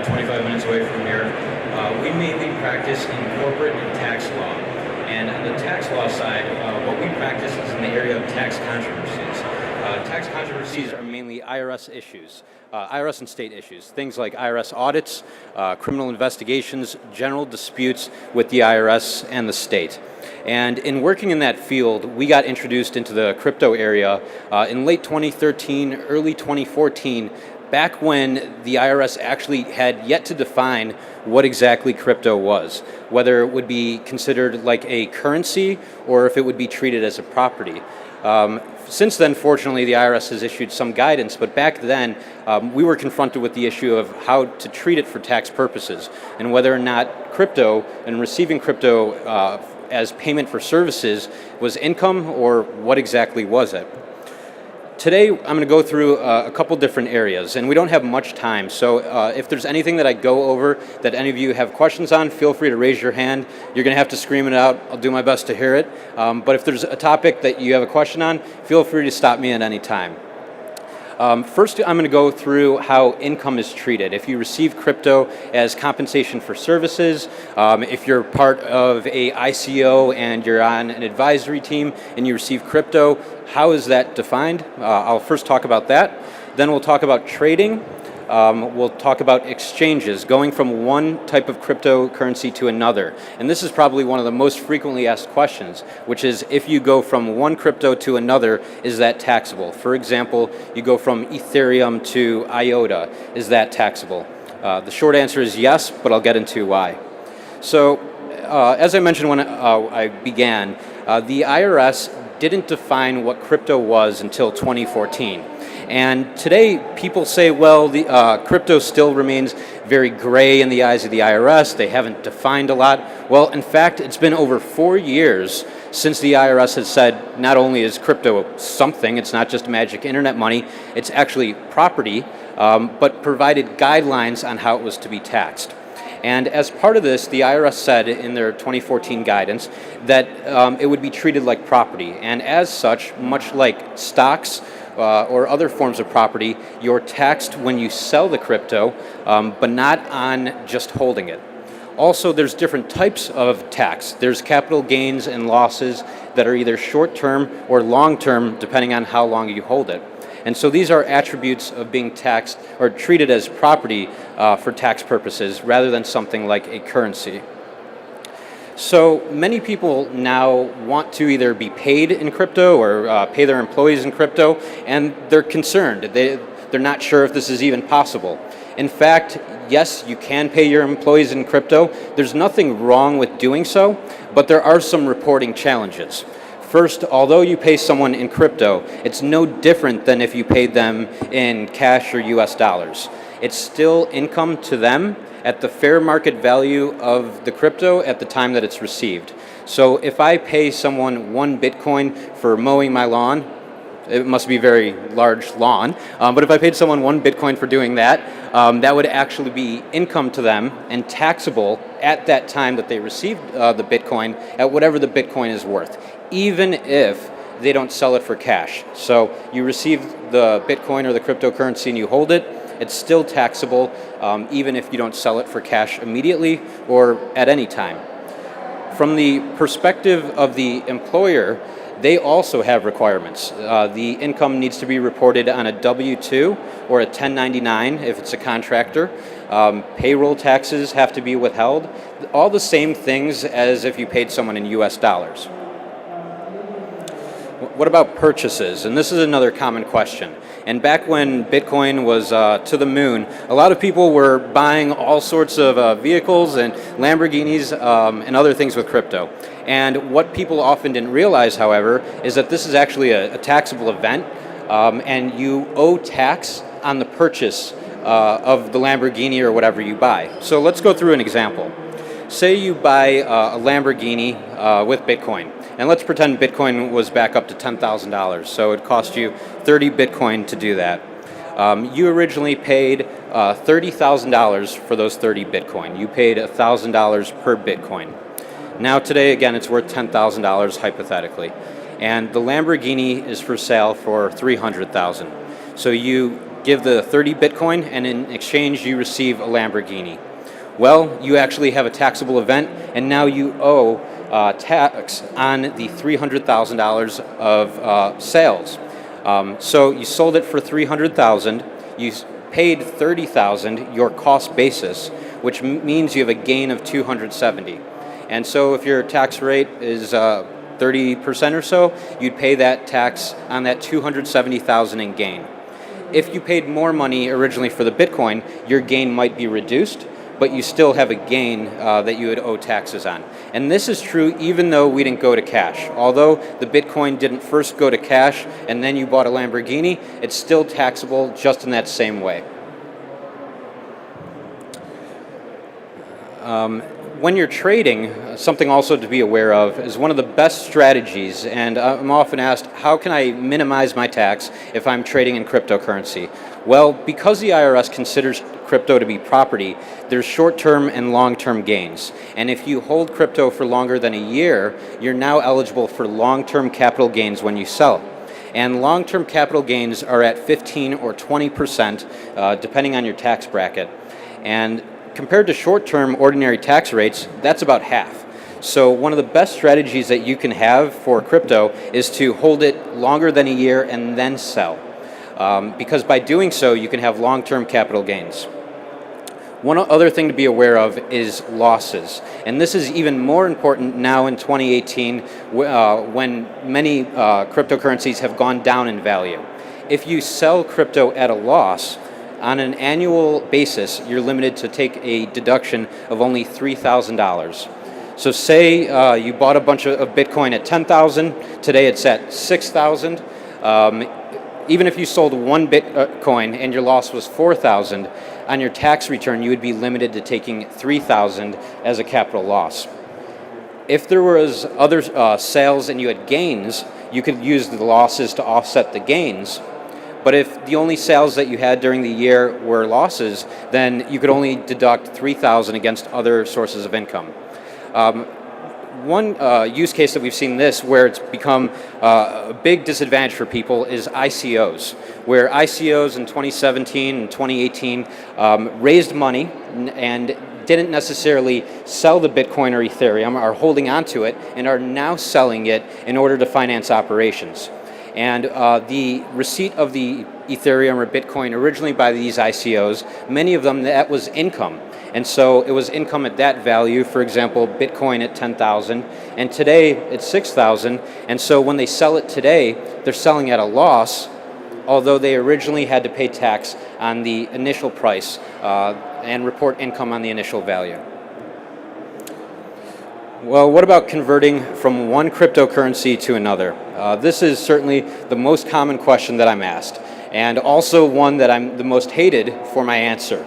25 minutes away from here. We mainly practice in corporate and tax law. And on the tax law side, what we practice is in the area of tax controversies. Tax controversies are mainly IRS issues, IRS and state issues, things like IRS audits, criminal investigations, general disputes with the IRS and the state. And in working in that field, we got introduced into the crypto area in late 2013, early 2014, back when the IRS actually had yet to define what exactly crypto was, whether it would be considered like a currency or if it would be treated as a property. Since then, fortunately, the IRS has issued some guidance, but back then, we were confronted with the issue of how to treat it for tax purposes, and whether or not crypto and receiving crypto as payment for services was income, or what exactly was it. Today, I'm going to go through a couple different areas, and we don't have much time, so if there's anything that I go over that any of you have questions on, feel free to raise your hand. You're going to have to scream it out. I'll do my best to hear it. But if there's a topic that you have a question on, feel free to stop me at any time. First, I'm going to go through how income is treated. If you receive crypto as compensation for services, if you're part of a ICO and you're on an advisory team and you receive crypto, how is that defined? I'll first talk about that. Then we'll talk about trading. We'll talk about exchanges, going from one type of cryptocurrency to another. And this is probably one of the most frequently asked questions, which is if you go from one crypto to another, is that taxable? For example, you go from Ethereum to IOTA, is that taxable? The short answer is yes, but I'll get into why. So, as I mentioned when I began, the IRS didn't define what crypto was until 2014. And today, people say, well, the crypto still remains very gray in the eyes of the IRS. They haven't defined a lot. Well, in fact, it's been over 4 years since the IRS has said not only is crypto something, it's not just magic internet money, it's actually property, but provided guidelines on how it was to be taxed. And as part of this, the IRS said in their 2014 guidance that it would be treated like property. And as such, much like stocks, or other forms of property, you're taxed when you sell the crypto, but not on just holding it. Also, there's different types of tax. There's capital gains and losses that are either short-term or long-term, depending on how long you hold it. And so these are attributes of being taxed or treated as property for tax purposes, rather than something like a currency. So many people now want to either be paid in crypto or pay their employees in crypto, and they're concerned. They're not sure if this is even possible. In fact, yes, you can pay your employees in crypto. There's nothing wrong with doing so, but there are some reporting challenges. First, although you pay someone in crypto, it's no different than if you paid them in cash or US dollars. It's still income to them at the fair market value of the crypto at the time that it's received. So if I pay someone 1 Bitcoin for mowing my lawn, it must be a very large lawn, but if I paid someone 1 Bitcoin for doing that, that would actually be income to them and taxable at that time that they received the Bitcoin at whatever the Bitcoin is worth, even if they don't sell it for cash. So you receive the Bitcoin or the cryptocurrency and you hold it, it's still taxable even if you don't sell it for cash immediately or at any time. From the perspective of the employer, they also have requirements. The income needs to be reported on a W-2 or a 1099 if it's a contractor. Payroll taxes have to be withheld. All the same things as if you paid someone in US dollars. What about purchases? And this is another common question. And back when Bitcoin was to the moon, a lot of people were buying all sorts of vehicles and Lamborghinis and other things with crypto. And what people often didn't realize, however, is that this is actually a taxable event, and you owe tax on the purchase of the Lamborghini or whatever you buy. So let's go through an example. Say you buy a Lamborghini with Bitcoin. And let's pretend Bitcoin was back up to $10,000, so it cost you 30 Bitcoin to do that. You originally paid $30,000 for those 30 Bitcoin. You paid $1,000 per Bitcoin. Now today, again, it's worth $10,000 hypothetically. And the Lamborghini is for sale for $300,000. So you give the 30 Bitcoin, and in exchange you receive a Lamborghini. Well, you actually have a taxable event, and now you owe tax on the $300,000 of sales. So you sold it for $300,000. You paid $30,000 your cost basis, which means you have a gain of $270,000. And so if your tax rate is 30% or so, you'd pay that tax on that $270,000 in gain. If you paid more money originally for the Bitcoin, your gain might be reduced, but you still have a gain that you would owe taxes on. And this is true even though we didn't go to cash. Although the Bitcoin didn't first go to cash and then you bought a Lamborghini, it's still taxable just in that same way. When you're trading, something also to be aware of is one of the best strategies, and I'm often asked, how can I minimize my tax if I'm trading in cryptocurrency? Well, because the IRS considers crypto to be property, there's short-term and long-term gains. And if you hold crypto for longer than a year, you're now eligible for long-term capital gains when you sell. And long-term capital gains are at 15 or 20%, depending on your tax bracket. And compared to short-term ordinary tax rates, that's about half. So one of the best strategies that you can have for crypto is to hold it longer than a year and then sell. Because by doing so, you can have long-term capital gains. One other thing to be aware of is losses. And this is even more important now in 2018 when many cryptocurrencies have gone down in value. If you sell crypto at a loss, on an annual basis, you're limited to take a deduction of only $3,000. So say you bought a bunch of Bitcoin at $10,000, today it's at $6,000. Even if you sold one Bitcoin and your loss was $4,000, on your tax return you would be limited to taking $3,000 as a capital loss. If there was other sales and you had gains, you could use the losses to offset the gains. But if the only sales that you had during the year were losses, then you could only deduct $3,000 against other sources of income. One use case that we've seen this where it's become a big disadvantage for people is ICOs, where ICOs in 2017 and 2018 raised money and didn't necessarily sell the Bitcoin or Ethereum, are holding onto it and are now selling it in order to finance operations. And the receipt of the Ethereum or Bitcoin originally by these ICOs, many of them, that was income. And so it was income at that value, for example, Bitcoin at 10,000, and today it's 6,000. And so when they sell it today, they're selling at a loss, although they originally had to pay tax on the initial price and report income on the initial value. Well, what about converting from one cryptocurrency to another? This is certainly the most common question that I'm asked, and also one that I'm the most hated for my answer,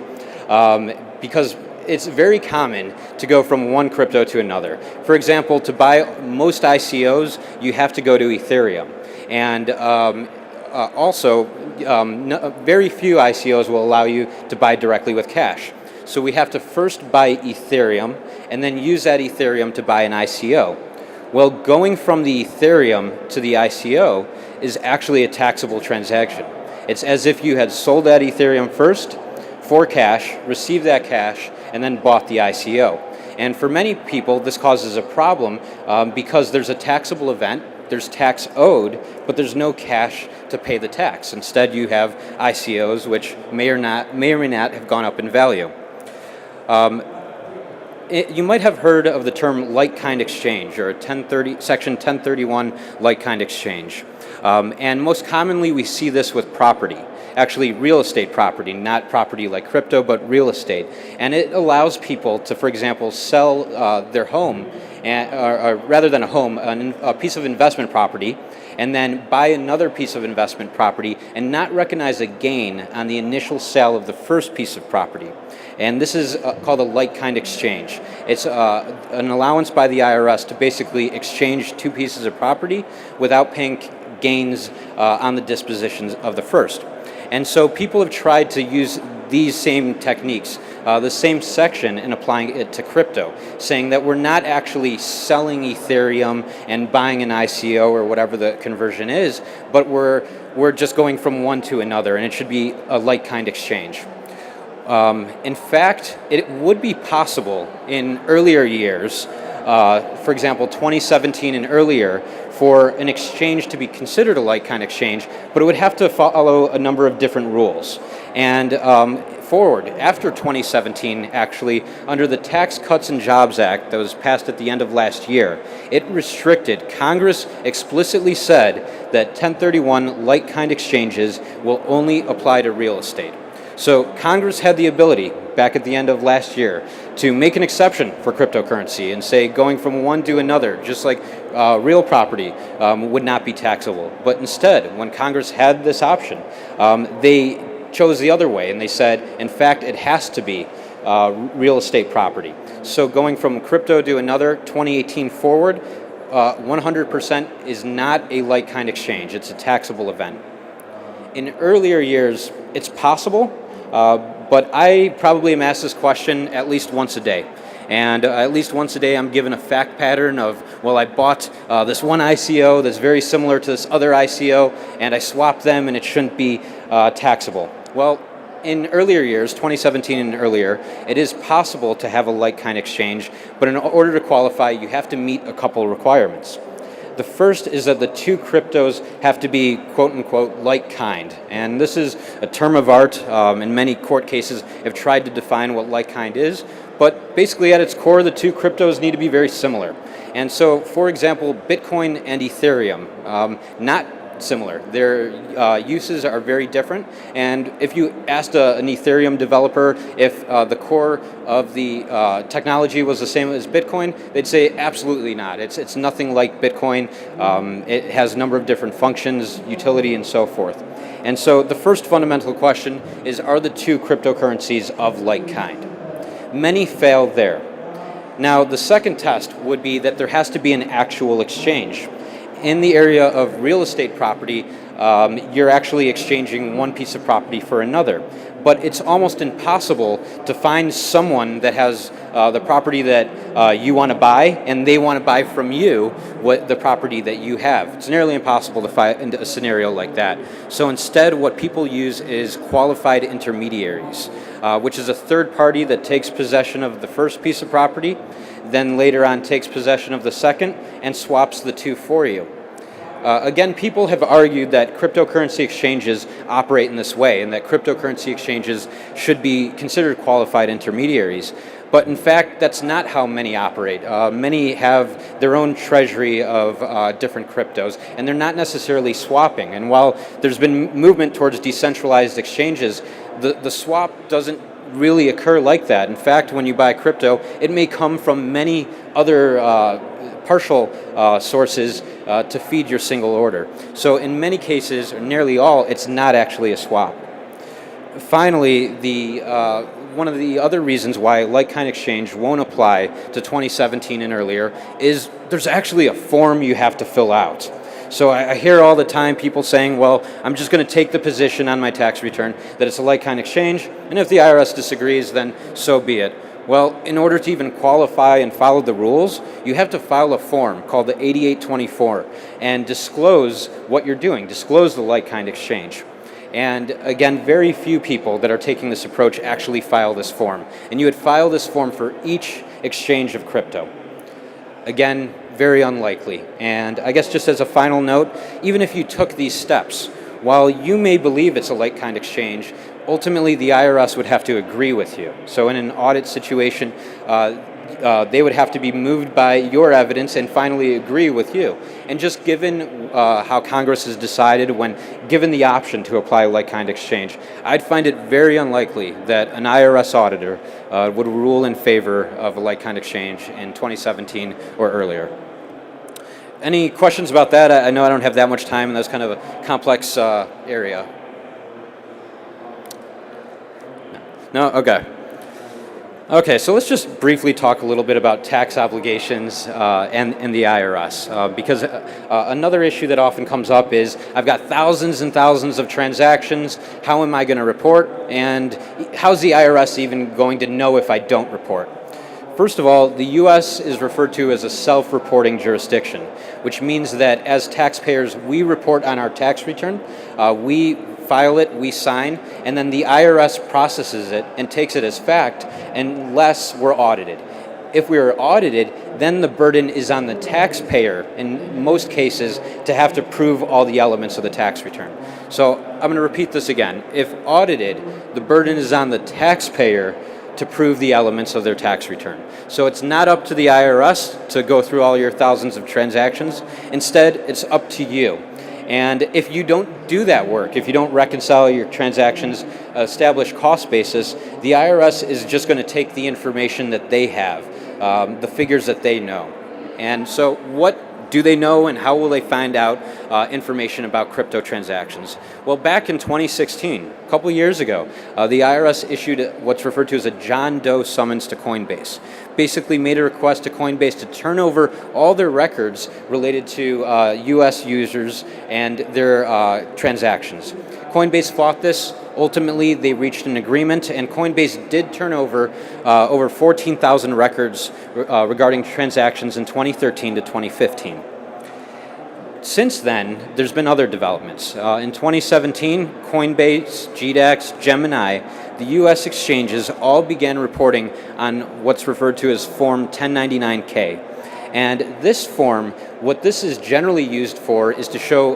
because it's very common to go from one crypto to another. For example, to buy most ICOs, you have to go to Ethereum, and also very few ICOs will allow you to buy directly with cash. So we have to first buy Ethereum and then use that Ethereum to buy an ICO. Well, going from the Ethereum to the ICO is actually a taxable transaction. It's as if you had sold that Ethereum first for cash, received that cash, and then bought the ICO. And for many people, this causes a problem because there's a taxable event, there's tax owed, but there's no cash to pay the tax. Instead, you have ICOs, which may or may not have gone up in value. You might have heard of the term like-kind exchange, or Section 1031 like-kind exchange. And most commonly we see this with property, actually real estate property, not property like crypto, but real estate. And it allows people to, for example, sell their home, or rather than a home, a piece of investment property, and then buy another piece of investment property and not recognize a gain on the initial sale of the first piece of property. And this is called a like-kind exchange. It's an allowance by the IRS to basically exchange two pieces of property without paying gains on the dispositions of the first. And so people have tried to use these same techniques the same section and applying it to crypto, saying that we're not actually selling Ethereum and buying an ICO or whatever the conversion is, but we're just going from one to another, and it should be a like-kind exchange. In fact, it would be possible in earlier years, for example, 2017 and earlier, for an exchange to be considered a like-kind exchange, but it would have to follow a number of different rules. And forward, after 2017, actually, under the Tax Cuts and Jobs Act that was passed at the end of last year, it restricted, Congress explicitly said that 1031 like-kind exchanges will only apply to real estate. So Congress had the ability, back at the end of last year, to make an exception for cryptocurrency and say going from one to another, just like real property, would not be taxable. But instead, when Congress had this option, they chose the other way, and they said, in fact, it has to be real estate property. So going from crypto to another, 2018 forward, 100% is not a like-kind exchange. It's a taxable event. In earlier years, it's possible, but I probably am asked this question at least once a day. And at least once a day I'm given a fact pattern of, well, I bought this one ICO that's very similar to this other ICO, and I swapped them and it shouldn't be taxable. Well, in earlier years, 2017 and earlier, it is possible to have a like-kind exchange, but in order to qualify, you have to meet a couple requirements. The first is that the two cryptos have to be quote-unquote like-kind, and this is a term of art. In many court cases have tried to define what like-kind is, but basically at its core, the two cryptos need to be very similar. And so, for example, Bitcoin and Ethereum, not similar. Their uses are very different, and if you asked an Ethereum developer if the core of the technology was the same as Bitcoin, they'd say absolutely not. It's nothing like Bitcoin. It has a number of different functions, utility, and so forth. And so the first fundamental question is, are the two cryptocurrencies of like kind? Many fail there. Now, the second test would be that there has to be an actual exchange. In the area of real estate property, you're actually exchanging one piece of property for another. But it's almost impossible to find someone that has the property that you want to buy, and they want to buy from you the property that you have. It's nearly impossible to find a scenario like that. So instead, what people use is qualified intermediaries, which is a third party that takes possession of the first piece of property, then later on takes possession of the second, and swaps the two for you. Again, people have argued that cryptocurrency exchanges operate in this way, and that cryptocurrency exchanges should be considered qualified intermediaries. But in fact, that's not how many operate. Many have their own treasury of different cryptos, and they're not necessarily swapping. And while there's been movement towards decentralized exchanges, the swap doesn't really occur like that. In fact, when you buy crypto, it may come from many other partial sources to feed your single order. So in many cases, or nearly all, it's not actually a swap. Finally, one of the other reasons why like-kind exchange won't apply to 2017 and earlier is there's actually a form you have to fill out. So I hear all the time people saying, well, I'm just going to take the position on my tax return that it's a like-kind exchange, and if the IRS disagrees, then so be it. Well, in order to even qualify and follow the rules, you have to file a form called the 8824 and disclose what you're doing, disclose the like-kind exchange. And again, very few people that are taking this approach actually file this form. And you would file this form for each exchange of crypto. Again, very unlikely. And I guess just as a final note, even if you took these steps, while you may believe it's a like-kind exchange, ultimately the IRS would have to agree with you. So in an audit situation, they would have to be moved by your evidence and finally agree with you. And just given how Congress has decided when given the option to apply a like-kind exchange, I'd find it very unlikely that an IRS auditor would rule in favor of a like-kind exchange in 2017 or earlier. Any questions about that? I know I don't have that much time, and that's kind of a complex area. No? Okay. Okay, so let's just briefly talk a little bit about tax obligations and the IRS, because another issue that often comes up is I've got thousands and thousands of transactions. How am I going to report? And how's the IRS even going to know if I don't report? First of all, the U.S. is referred to as a self-reporting jurisdiction, which means that as taxpayers, we report on our tax return, we file it, we sign, and then the IRS processes it and takes it as fact unless we're audited. If we are audited, then the burden is on the taxpayer in most cases to have to prove all the elements of the tax return. So I'm going to repeat this again. If audited, the burden is on the taxpayer to prove the elements of their tax return. So it's not up to the IRS to go through all your thousands of transactions. Instead, it's up to you. And if you don't do that work, if you don't reconcile your transactions, establish cost basis, the IRS is just going to take the information that they have, the figures that they know. And so what do they know and how will they find out information about crypto transactions? Well, back in 2016, a couple years ago, the IRS issued what's referred to as a John Doe summons to Coinbase. Basically made a request to Coinbase to turn over all their records related to US users and their transactions. Coinbase fought this. Ultimately, they reached an agreement, and Coinbase did turn over over 14,000 records regarding transactions in 2013 to 2015. Since then, there's been other developments. In 2017, Coinbase, GDAX, Gemini, the U.S. exchanges all began reporting on what's referred to as Form 1099-K. And this form, what this is generally used for is to show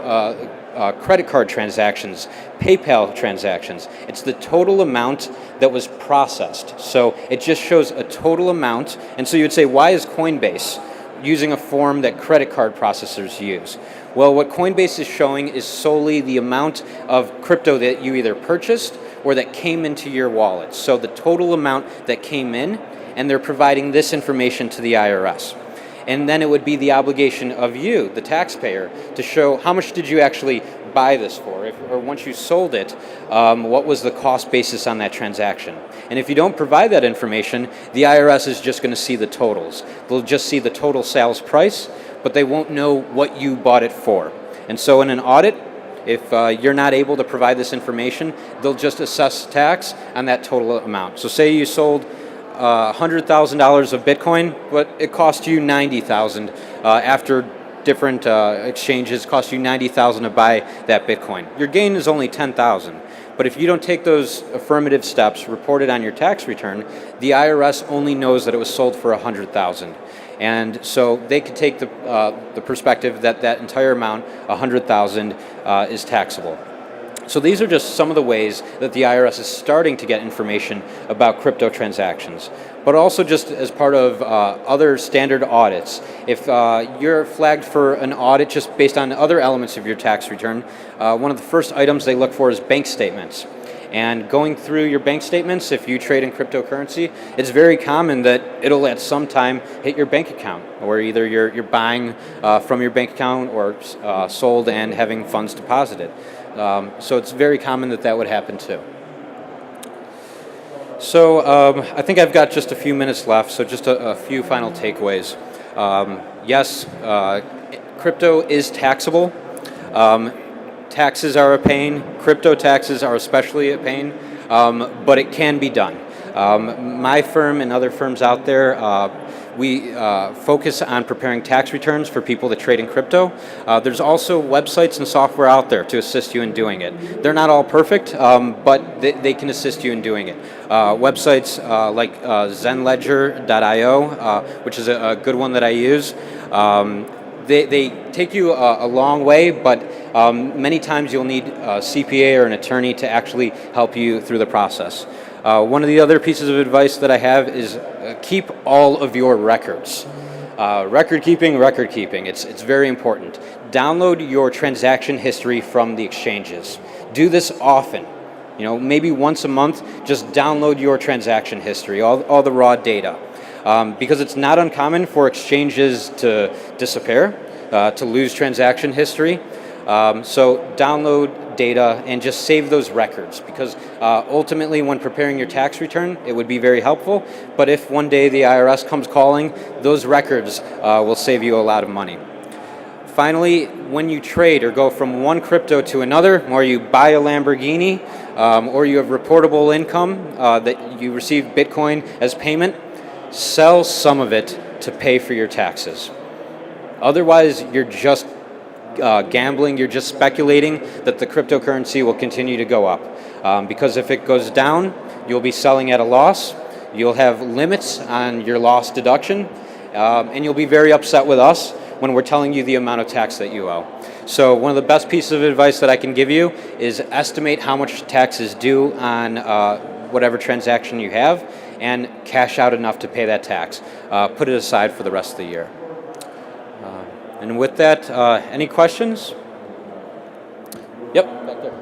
credit card transactions, PayPal transactions. It's the total amount that was processed. So it just shows a total amount. And so you would say, why is Coinbase using a form that credit card processors use? Well, what Coinbase is showing is solely the amount of crypto that you either purchased or that came into your wallet. So the total amount that came in, and they're providing this information to the IRS. And then it would be the obligation of you, the taxpayer, to show how much did you actually buy this for, or once you sold it, what was the cost basis on that transaction. And if you don't provide that information, the IRS is just going to see the totals. They'll just see the total sales price, but they won't know what you bought it for. And so in an audit, if you're not able to provide this information, they'll just assess tax on that total amount. So say you sold $100,000 of Bitcoin, but it cost you $90,000 after different exchanges. Cost you $90,000 to buy that Bitcoin. Your gain is only $10,000. But if you don't take those affirmative steps reported on your tax return, the IRS only knows that it was sold for $100,000. And so they could take the perspective that that entire amount, $100,000, is taxable. So these are just some of the ways that the IRS is starting to get information about crypto transactions. But also just as part of other standard audits, if you're flagged for an audit just based on other elements of your tax return, one of the first items they look for is bank statements. And going through your bank statements, if you trade in cryptocurrency, it's very common that it'll at some time hit your bank account, or either you're buying from your bank account or sold and having funds deposited. So it's very common that that would happen too. So I think I've got just a few minutes left, so just a few final takeaways. Yes, crypto is taxable. Taxes are a pain. Crypto taxes are especially a pain, but it can be done. My firm and other firms out there, we focus on preparing tax returns for people that trade in crypto. There's also websites and software out there to assist you in doing it. They're not all perfect, but they can assist you in doing it. Websites like zenledger.io, which is a good one that I use. They take you a long way, but many times you'll need a CPA or an attorney to actually help you through the process. One of the other pieces of advice that I have is keep all of your records. Record keeping. It's very important. Download your transaction history from the exchanges. Do this often. You know, maybe once a month, just download your transaction history, all the raw data. Because it's not uncommon for exchanges to disappear, to lose transaction history. So download data and just save those records, because ultimately when preparing your tax return, it would be very helpful. But if one day the IRS comes calling, those records will save you a lot of money. Finally, when you trade or go from one crypto to another, or you buy a Lamborghini, or you have reportable income that you receive Bitcoin as payment, sell some of it to pay for your taxes. Otherwise, you're just gambling, you're just speculating that the cryptocurrency will continue to go up. Because if it goes down, you'll be selling at a loss, you'll have limits on your loss deduction, and you'll be very upset with us when we're telling you the amount of tax that you owe. So one of the best pieces of advice that I can give you is estimate how much tax is due on whatever transaction you have, and cash out enough to pay that tax. Put it aside for the rest of the year. And with that, any questions? Yep, back there.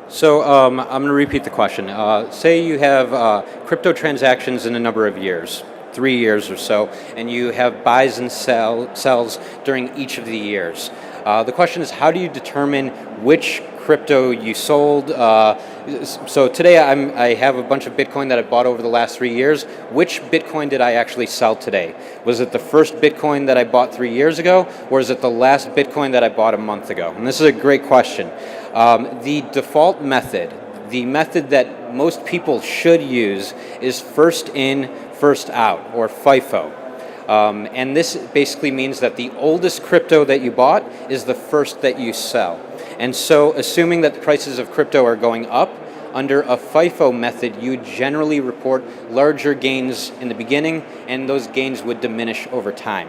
So I'm going to repeat the question. Say you have crypto transactions in a number of years, 3 years or so, and you have buys and sells during each of the years. The question is, how do you determine which crypto you sold? So today I have a bunch of Bitcoin that I bought over the last 3 years. Which Bitcoin did I actually sell today? Was it the first Bitcoin that I bought 3 years ago, or is it the last Bitcoin that I bought a month ago? And this is a great question. The default method, the method that most people should use, is first in, first out, or FIFO. And this basically means that the oldest crypto that you bought is the first that you sell. And so assuming that the prices of crypto are going up, under a FIFO method, you generally report larger gains in the beginning, and those gains would diminish over time.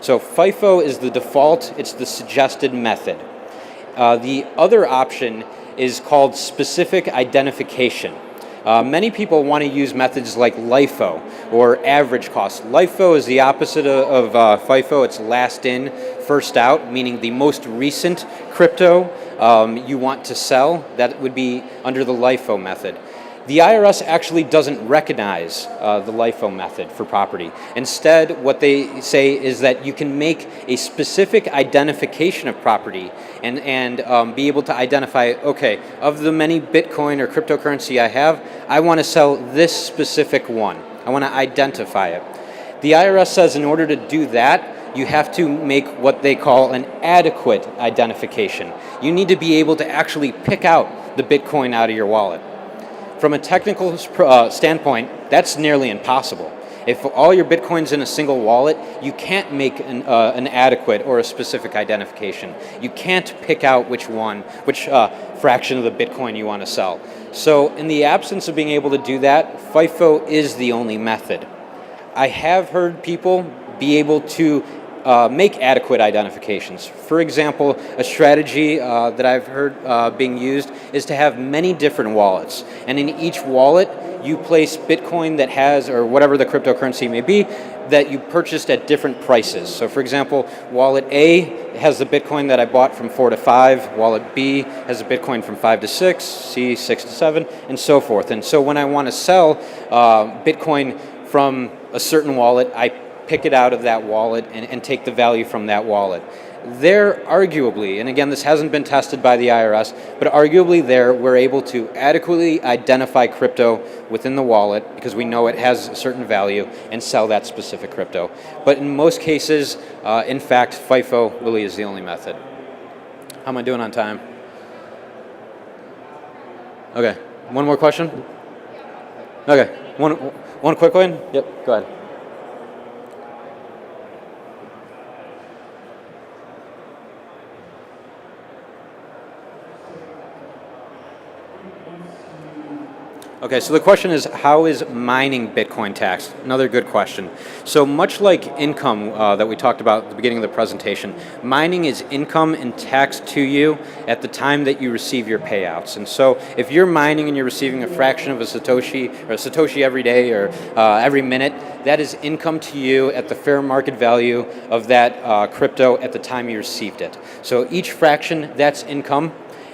So FIFO is the default, it's the suggested method. The other option is called specific identification. Many people want to use methods like LIFO or average cost. LIFO is the opposite of FIFO. It's last in, first out, meaning the most recent crypto you want to sell. That would be under the LIFO method. The IRS actually doesn't recognize the LIFO method for property. Instead, what they say is that you can make a specific identification of property and be able to identify, okay, of the many Bitcoin or cryptocurrency I have, I want to sell this specific one. I want to identify it. The IRS says in order to do that, you have to make what they call an adequate identification. You need to be able to actually pick out the Bitcoin out of your wallet. From a technical standpoint, that's nearly impossible. If all your Bitcoin's in a single wallet, you can't make an adequate or a specific identification. You can't pick out which fraction of the Bitcoin you want to sell. So in the absence of being able to do that, FIFO is the only method. I have heard people be able to make adequate identifications. For example, a strategy that I've heard being used is to have many different wallets. And in each wallet, you place Bitcoin that has, or whatever the cryptocurrency may be, that you purchased at different prices. So for example, wallet A has the Bitcoin that I bought from 4 to 5, wallet B has a Bitcoin from 5 to 6, C 6 to 7, and so forth. And so when I want to sell Bitcoin from a certain wallet, I pick it out of that wallet and take the value from that wallet. There, arguably, and again, this hasn't been tested by the IRS, but arguably there, we're able to adequately identify crypto within the wallet because we know it has a certain value and sell that specific crypto. But in most cases, in fact, FIFO really is the only method. How am I doing on time? Okay, one more question? Okay, one quick one? Yep, go ahead. Okay, so the question is, how is mining Bitcoin taxed? Another good question. So much like income that we talked about at the beginning of the presentation, mining is income and taxed to you at the time that you receive your payouts. And so if you're mining and you're receiving a fraction of a Satoshi, or a Satoshi every day or every minute, that is income to you at the fair market value of that crypto at the time you received it. So each fraction, that's income.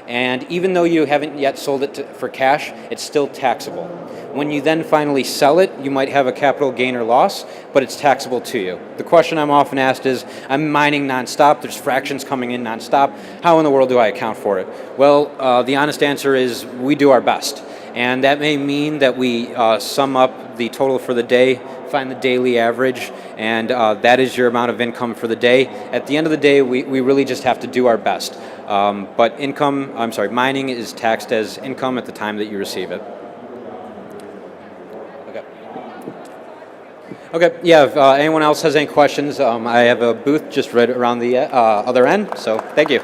And even though you haven't yet sold it for cash, it's still taxable. When you then finally sell it, you might have a capital gain or loss, but it's taxable to you. The question I'm often asked is, I'm mining nonstop, there's fractions coming in nonstop, how in the world do I account for it? Well, the honest answer is we do our best. And that may mean that we sum up the total for the day, find the daily average, and that is your amount of income for the day. At the end of the day, we really just have to do our best. But mining is taxed as income at the time that you receive it. Okay, yeah, if anyone else has any questions, I have a booth just right around the other end, so thank you.